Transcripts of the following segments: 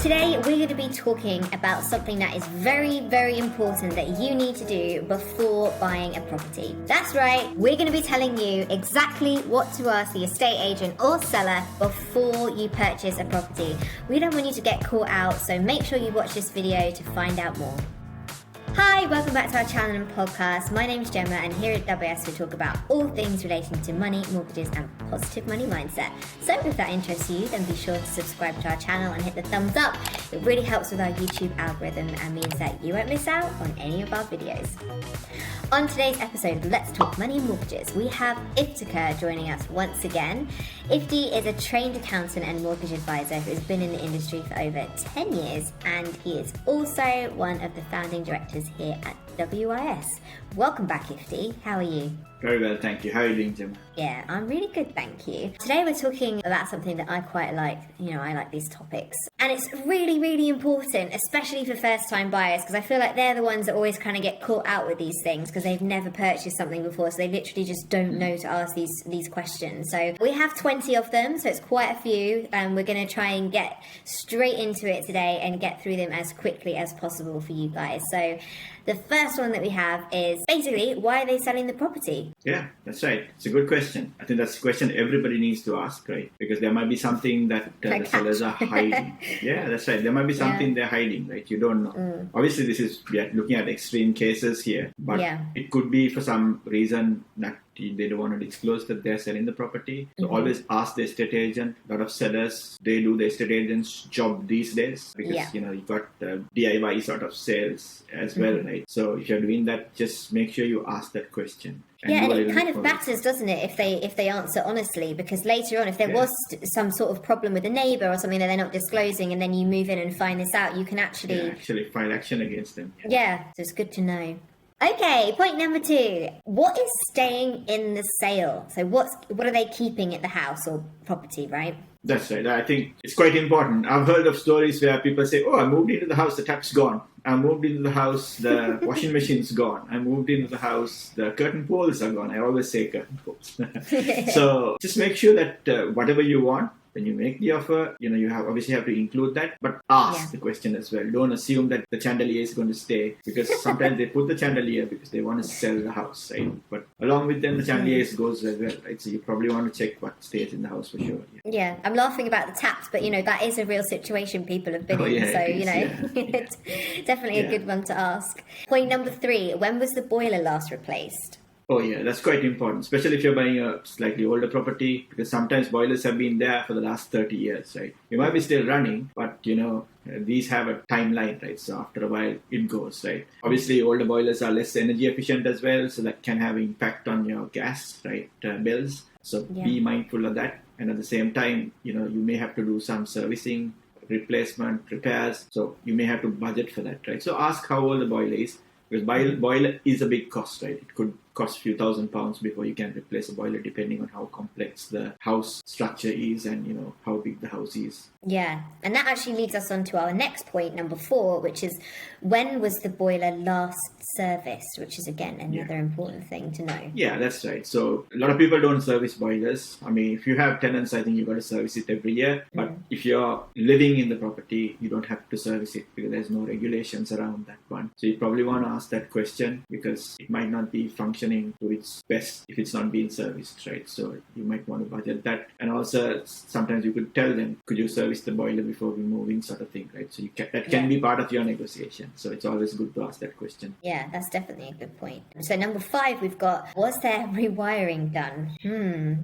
Today we're going to be talking about something that is very, very important that you need to do before buying a property. That's right, we're going to be telling you exactly what to ask the estate agent or seller before you purchase a property. We don't want you to get caught out, so make sure you watch this video to find out more. Hi, welcome back to our channel and podcast. My name is Gemma, and here at WS we talk about all things relating to money, mortgages and positive money mindset. So if that interests you, then be sure to subscribe to our channel and hit the thumbs up. It really helps with our YouTube algorithm and means that you won't miss out on any of our videos. On today's episode of Let's Talk Money and Mortgages, we have Iftikhar joining us once again. Ifti is a trained accountant and mortgage advisor who has been in the industry for over 10 years, and he is also one of the founding directors here at WIS. Welcome back, Ifti. How are you? Very well, thank you. How are you doing, Jim? Yeah, I'm really good, thank you. Today we're talking about something that I quite like. I like these topics. And it's really, really important, especially for first-time buyers, because I feel like they're the ones that always kind of get caught out with these things because they've never purchased something before, so they literally just don't know to ask these questions. So we have 20 of them, so it's quite a few, and we're going to try and get straight into it today and get through them as quickly as possible for you guys. So the first one that we have is basically, why are they selling the property? Yeah, that's right. It's a good question. I think that's a question everybody needs to ask, right? Because there might be something that the sellers are hiding. Yeah, that's right. There might be something they're hiding, right? You don't know. Obviously, we are looking at extreme cases here, but it could be for some reason that they don't want to disclose that they're selling the property. So always ask the estate agent. A lot of sellers, they do the estate agent's job these days because, you've got DIY sort of sales as well, right? So if you're doing that, just make sure you ask that question. And it kind of matters, doesn't it, if they answer honestly, because later on, if there was some sort of problem with a neighbour or something that they're not disclosing, and then you move in and find this out, you can actually file action against them. Yeah, so it's good to know. Okay, point number 2. What is staying in the sale? So what are they keeping at the house or property, right? That's right. I think it's quite important. I've heard of stories where people say, I moved into the house, the tap's gone. I moved into the house, the washing machine's gone. I moved into the house, the curtain poles are gone. I always say curtain poles. So just make sure that whatever you want, when you make the offer, you obviously have to include that, but ask the question as well. Don't assume that the chandelier is going to stay, because sometimes they put the chandelier because they want to sell the house, right? But along with them, the chandelier goes as well, right? So you probably want to check what stays in the house for sure. Yeah, I'm laughing about the taps, but that is a real situation people have been in. So, it's definitely a good one to ask. Point number 3, when was the boiler last replaced? Oh yeah, that's quite important, especially if you're buying a slightly older property, because sometimes boilers have been there for the last 30 years, right? You might be still running, but these have a timeline, right? So after a while, it goes, right? Obviously, older boilers are less energy efficient as well, so that can have impact on your gas, right, bills. So be mindful of that. And at the same time, you may have to do some servicing, replacement, repairs. So you may have to budget for that, right? So ask how old the boiler is, because boiler is a big cost, right? It could cost a few £1,000s before you can replace a boiler, depending on how complex the house structure is and how big the house is. Yeah, and that actually leads us on to our next point, number 4, which is, when was the boiler last serviced, which is again another important thing to know. Yeah, that's right. So a lot of people don't service boilers. I mean, if you have tenants, I think you've got to service it every year. But if you're living in the property, you don't have to service it because there's no regulations around that one. So you probably want to ask that question because it might not be functioning to its best if it's not being serviced, right? So you might want to budget that. And also, sometimes you could tell them, could you service the boiler before we move in, sort of thing, right? So that can be part of your negotiation. So it's always good to ask that question. Yeah, that's definitely a good point. So number 5, we've got, was there rewiring done?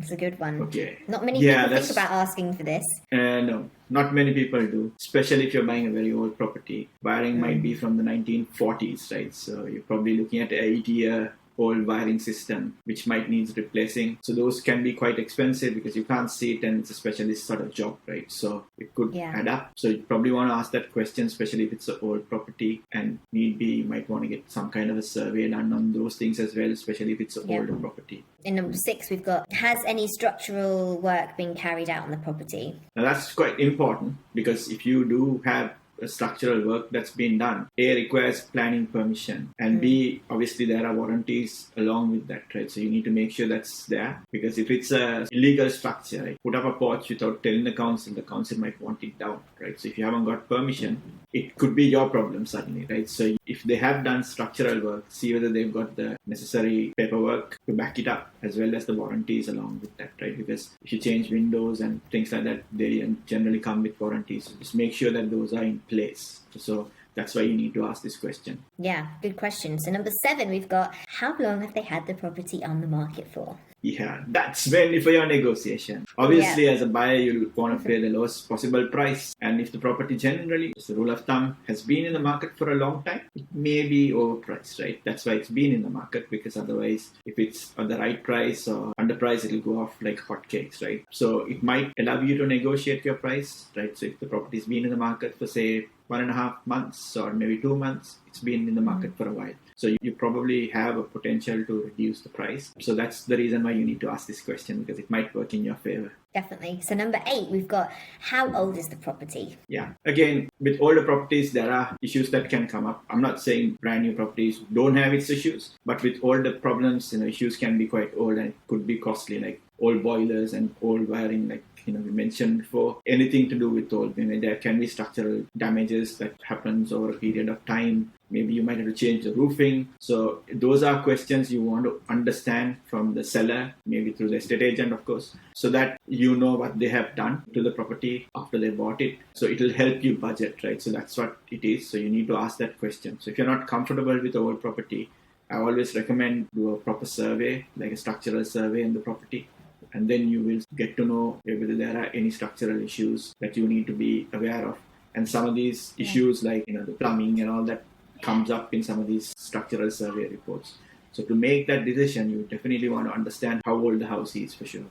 It's a good one. Okay. Not many people think about asking for this. No. Not many people do, especially if you're buying a very old property. Wiring might be from the 1940s, right? So you're probably looking at an 80-year old wiring system, which might need replacing. So those can be quite expensive because you can't see it and it's a specialist sort of job, right? So it could add up. So you probably want to ask that question, especially if it's an old property, and need be, you might want to get some kind of a survey done on those things as well, especially if it's an older property. In number 6, we've got, has any structural work been carried out on the property? Now that's quite important because if you do have structural work that's been done, A, requires planning permission, and B, obviously there are warranties along with that, right? So you need to make sure that's there, because if it's a illegal structure, right, put up a porch without telling the council might want it down, right? So if you haven't got permission, it could be your problem suddenly, right? So if they have done structural work, see whether they've got the necessary paperwork to back it up, as well as the warranties along with that, right? Because if you change windows and things like that, they generally come with warranties. So just make sure that those are in place. So that's why you need to ask this question. Yeah, good question. So number 7, we've got, how long have they had the property on the market for? Yeah, that's mainly for your negotiation. Obviously, as a buyer, you want to pay the lowest possible price. And if the property generally, as a rule of thumb, has been in the market for a long time, it may be overpriced, right? That's why it's been in the market, because otherwise, if it's at the right price or underpriced, it'll go off like hotcakes, right? So it might allow you to negotiate your price, right? So if the property's been in the market for, say, 1.5 months or maybe 2 months, it's been in the market for a while. So you probably have a potential to reduce the price. So that's the reason why you need to ask this question, because it might work in your favor. Definitely. So number 8, we've got, how old is the property? Yeah. Again, with older properties, there are issues that can come up. I'm not saying brand new properties don't have its issues, but with older problems, issues can be quite old and could be costly, like old boilers and old wiring, like we mentioned before. Anything to do with old, there can be structural damages that happens over a period of time. Maybe you might have to change the roofing. So those are questions you want to understand from the seller, maybe through the estate agent, of course, so that you know what they have done to the property after they bought it. So it will help you budget, right? So that's what it is. So you need to ask that question. So if you're not comfortable with the old property, I always recommend do a proper survey, like a structural survey in the property. And then you will get to know whether there are any structural issues that you need to be aware of. And some of these issues, like the plumbing and all that, comes up in some of these structural survey reports. So to make that decision, you definitely want to understand how old the house is, for sure.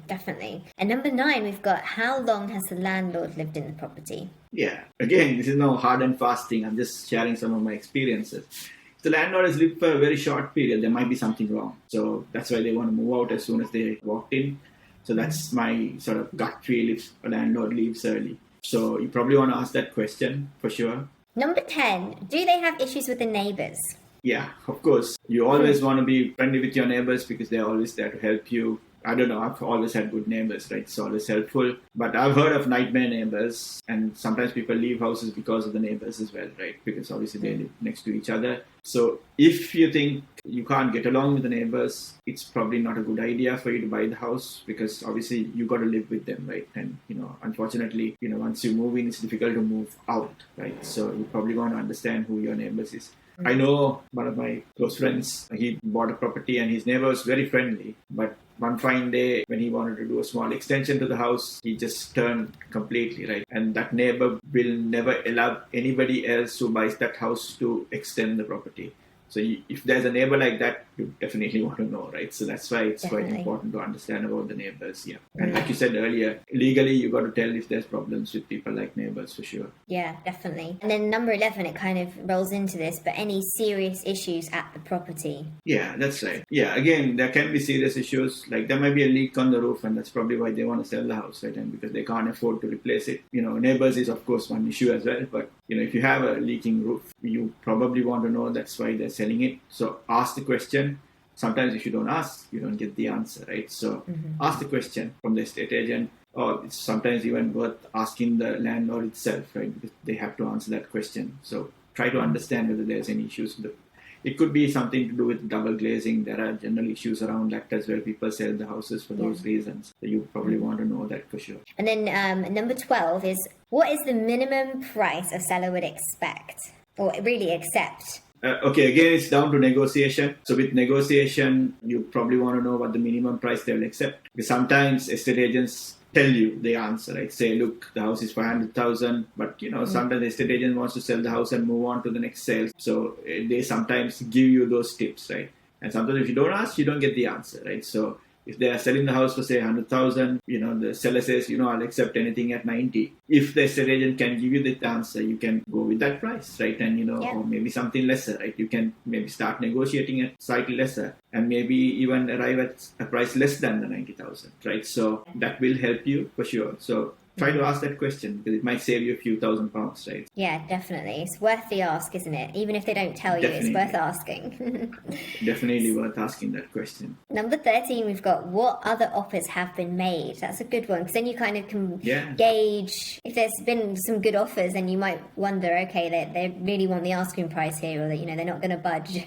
Definitely. And number 9, we've got, how long has the landlord lived in the property? Yeah, again, this is no hard and fast thing. I'm just sharing some of my experiences. If the landlord has lived for a very short period, there might be something wrong. So that's why they want to move out as soon as they walked in. So that's my sort of gut feel if a landlord leaves early. So you probably want to ask that question, for sure. Number 10, do they have issues with the neighbours? Yeah, of course. You always want to be friendly with your neighbours, because they're always there to help you. I don't know, I've always had good neighbours, right? It's always helpful. But I've heard of nightmare neighbours, and sometimes people leave houses because of the neighbours as well, right? Because obviously they live next to each other. So if you think you can't get along with the neighbours, it's probably not a good idea for you to buy the house, because obviously you got to live with them, right? And, unfortunately, once you move in, it's difficult to move out, right? So you probably want to understand who your neighbours is. I know one of my close friends, he bought a property and his neighbor was very friendly, but one fine day when he wanted to do a small extension to the house, he just turned completely, right? And that neighbor will never allow anybody else who buys that house to extend the property. So if there's a neighbor like that, you definitely want to know, right? So that's why it's quite important to understand about the neighbors, yeah. And like you said earlier, legally you got to tell if there's problems with people like neighbors, for sure. Yeah, definitely. And then number 11, it kind of rolls into this, but any serious issues at the property? Yeah, that's right. Yeah, again, there can be serious issues, like there might be a leak on the roof, and that's probably why they want to sell the house, right? And because they can't afford to replace it. Neighbors is of course one issue as well, but if you have a leaking roof, you probably want to know that's why they're selling it. So ask the question. Sometimes if you don't ask, you don't get the answer, right? So ask the question from the estate agent, or it's sometimes even worth asking the landlord itself, right? Because they have to answer that question. So try to understand whether there's any issues. It could be something to do with double glazing. There are general issues around that as well. People sell the houses for those reasons. So you probably want to know that for sure. And then number 12 is, what is the minimum price a seller would expect or really accept? Okay, again, it's down to negotiation. So with negotiation, you probably want to know what the minimum price they will accept. Because sometimes estate agents tell you the answer, right? Say, look, the house is 500,000, but sometimes the estate agent wants to sell the house and move on to the next sale. So they sometimes give you those tips, right? And sometimes if you don't ask, you don't get the answer, right? So if they are selling the house for, say, 100,000, the seller says, I'll accept anything at 90. If the estate agent can give you the answer, you can go with that price, right? And, or maybe something lesser, right? You can maybe start negotiating at slightly lesser and maybe even arrive at a price less than the 90,000, right? So that will help you for sure. So try to ask that question because it might save you a few £1,000s, right? Yeah, definitely. It's worth the ask, isn't it? Even if they don't tell you, it's worth asking. Definitely worth asking that question. Number 13, we've got what other offers have been made. That's a good one because then you kind of can gauge if there's been some good offers, then you might wonder, okay, they really want the asking price here, or that, they're not going to budge.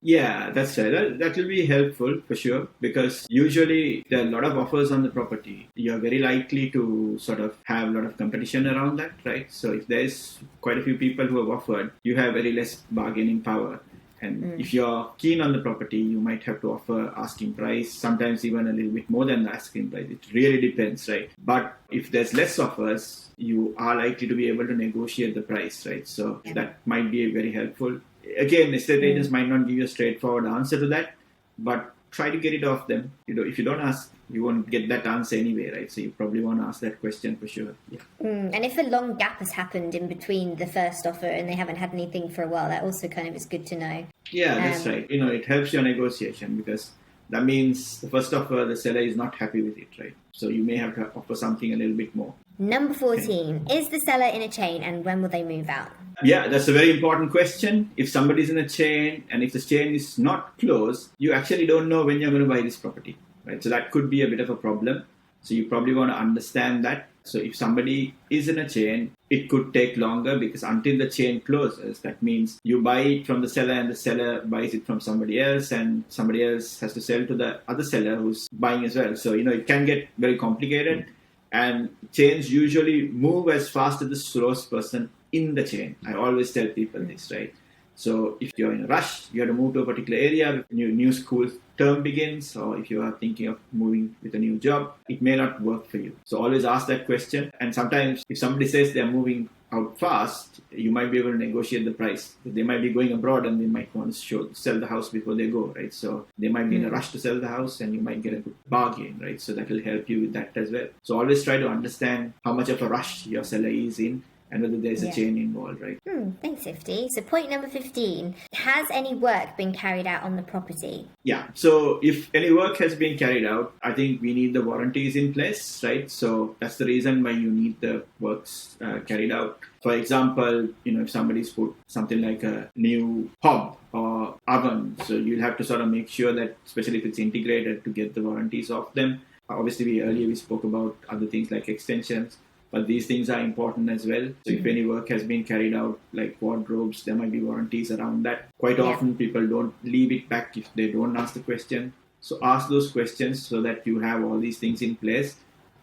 Yeah, that's right. That will be helpful for sure, because usually there are a lot of offers on the property. You're very likely to sort of have a lot of competition around that, right? So if there's quite a few people who have offered, you have very less bargaining power. And if you're keen on the property, you might have to offer asking price, sometimes even a little bit more than the asking price. It really depends, right? But if there's less offers, you are likely to be able to negotiate the price, right? So that might be very helpful. Again, estate agents might not give you a straightforward answer to that, but try to get it off them. If you don't ask, you won't get that answer anyway, right? So you probably want to ask that question for sure. Yeah. And if a long gap has happened in between the first offer and they haven't had anything for a while, that also kind of is good to know. Yeah, that's right. It helps your negotiation because that means the first offer, the seller is not happy with it, right? So you may have to offer something a little bit more. Number 14, is the seller in a chain and when will they move out? Yeah, that's a very important question. If somebody's in a chain and if the chain is not closed, you actually don't know when you're going to buy this property, right? So that could be a bit of a problem. So you probably want to understand that. So if somebody is in a chain, it could take longer because until the chain closes, that means you buy it from the seller and the seller buys it from somebody else and somebody else has to sell to the other seller who's buying as well. So, it can get very complicated and chains usually move as fast as the slowest person in the chain. I always tell people this, right? So if you're in a rush, you have to move to a particular area, new school term begins, or if you are thinking of moving with a new job, it may not work for you. So always ask that question. And sometimes if somebody says they're moving out fast, you might be able to negotiate the price. They might be going abroad and they might want to sell the house before they go, right? So they might be in a rush to sell the house and you might get a good bargain, right? So that will help you with that as well. So always try to understand how much of a rush your seller is in and whether there's a chain involved, right? Thanks, 50. So point number 15, has any work been carried out on the property? Yeah, so if any work has been carried out, I think we need the warranties in place, right? So that's the reason why you need the works carried out. For example, if somebody's put something like a new hob or oven, so you'll have to sort of make sure that, especially if it's integrated, to get the warranties off them. Obviously, earlier we spoke about other things like extensions. But these things are important as well. So if any work has been carried out, like wardrobes, there might be warranties around that. Quite often people don't leave it back if they don't ask the question. So ask those questions so that you have all these things in place.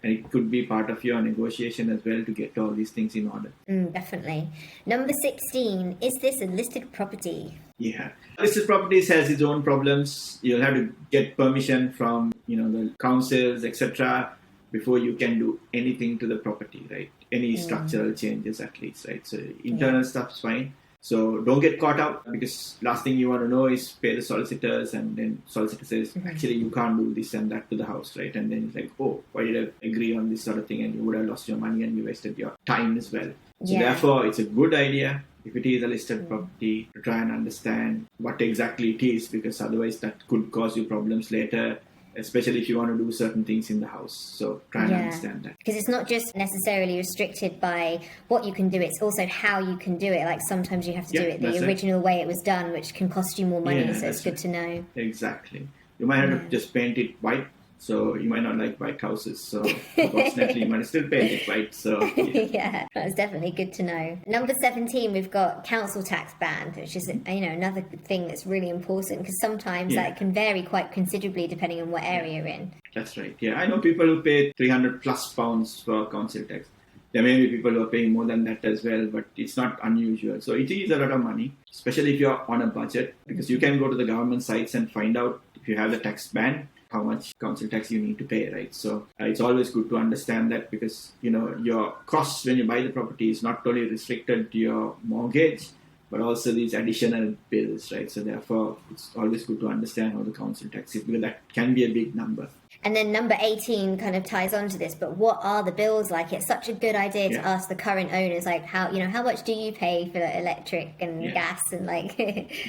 And it could be part of your negotiation as well to get all these things in order. Definitely. Number 16, is this a listed property? Yeah. Listed properties has its own problems. You'll have to get permission from, the councils, etc., before you can do anything to the property, right? Any structural changes at least, right? So internal stuff's fine. So don't get caught out because last thing you want to know is pay the solicitors and then solicitor says, actually you can't do this and that to the house, right? And then it's like, oh, why did I agree on this sort of thing? And you would have lost your money and you wasted your time as well. So therefore, it's a good idea if it is a listed property to try and understand what exactly it is, because otherwise that could cause you problems later, especially if you want to do certain things in the house. So try and understand that. Because it's not just necessarily restricted by what you can do, it's also how you can do it. Like sometimes you have to do it the original way it was done, which can cost you more money, so it's good to know. Exactly. You might have to just paint it white. So you might not like white houses. So unfortunately, you might still paint it white. So yeah, that's definitely good to know. Number 17, we've got council tax ban, which is another thing that's really important because sometimes that can vary quite considerably depending on what area you're in. That's right. Yeah, I know people who pay £300+ for council tax. There may be people who are paying more than that as well, but it's not unusual. So it is a lot of money, especially if you're on a budget, because you can go to the government sites and find out if you have the tax ban, how much council tax you need to pay, right? So it's always good to understand that because, your costs when you buy the property is not only restricted to your mortgage, but also these additional bills, right? So therefore, it's always good to understand how the council tax is because that can be a big number. And then number 18 kind of ties on to this, but what are the bills like? It's such a good idea to ask the current owners, like how much do you pay for electric and gas and like...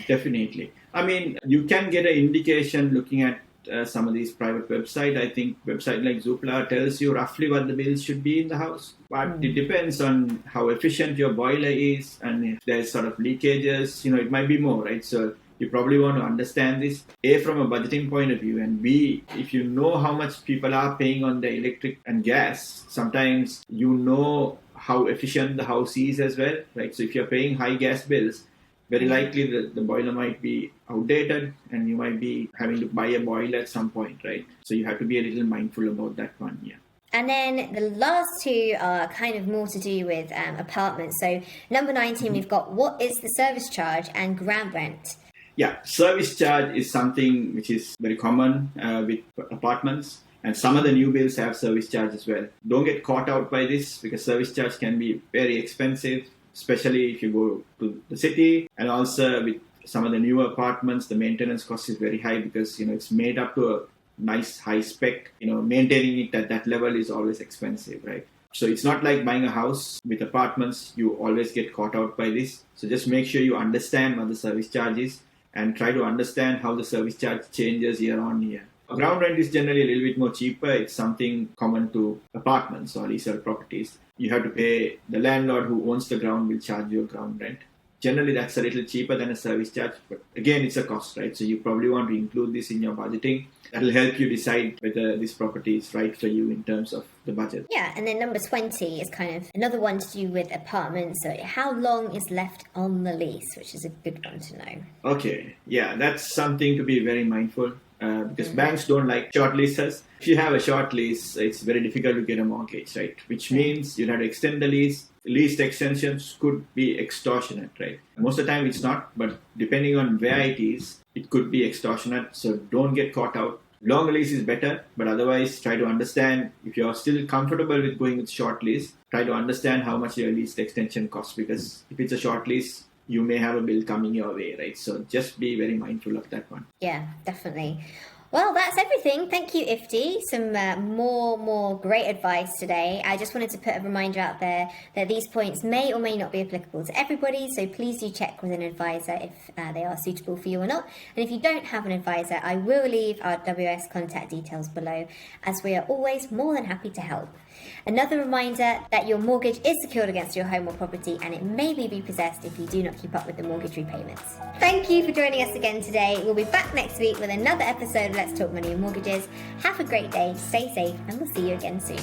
Definitely. I mean, you can get an indication looking at some of these private websites. I think website like Zoopla tells you roughly what the bills should be in the house. But it depends on how efficient your boiler is, and if there's sort of leakages, it might be more, right? So you probably want to understand this, A, from a budgeting point of view, and B, if you know how much people are paying on the electric and gas, sometimes you know how efficient the house is as well, right? So if you're paying high gas bills, very likely the boiler might be outdated and you might be having to buy a boiler at some point, right? So you have to be a little mindful about that one, yeah. And then the last two are kind of more to do with apartments. So number 19, we've got what is the service charge and ground rent? Yeah, service charge is something which is very common with apartments. And some of the new builds have service charge as well. Don't get caught out by this because service charge can be very expensive, especially if you go to the city. And also with some of the newer apartments, the maintenance cost is very high because, it's made up to a nice high spec. Maintaining it at that level is always expensive, right? So it's not like buying a house with apartments. You always get caught out by this. So just make sure you understand what the service charge is and try to understand how the service charge changes year on year. Ground rent is generally a little bit more cheaper. It's something common to apartments or leasehold properties. You have to pay the landlord who owns the ground will charge you a ground rent. Generally, that's a little cheaper than a service charge. But again, it's a cost, right? So you probably want to include this in your budgeting. That'll help you decide whether this property is right for you in terms of the budget. Yeah, and then number 20 is kind of another one to do with apartments. So how long is left on the lease, which is a good one to know. Okay, yeah, that's something to be very mindful. Because banks don't like short leases. If you have a short lease, it's very difficult to get a mortgage, right? Which means you have to extend the lease. Lease extensions could be extortionate, right? Most of the time it's not, but depending on where it is, it could be extortionate. So don't get caught out. Long lease is better, but otherwise try to understand if you're still comfortable with going with short lease, try to understand how much your lease extension costs, because if it's a short lease, you may have a bill coming your way, right? So just be very mindful of that one. Yeah, definitely. Well, that's everything. Thank you, Ifti. Some more great advice today. I just wanted to put a reminder out there that these points may or may not be applicable to everybody, so please do check with an advisor if they are suitable for you or not. And if you don't have an advisor, I will leave our WS contact details below, as we are always more than happy to help. Another reminder that your mortgage is secured against your home or property, and it may be repossessed if you do not keep up with the mortgage repayments. Thank you for joining us again today. We'll be back next week with another episode of Let's Talk Money and Mortgages. Have a great day, stay safe, and we'll see you again soon.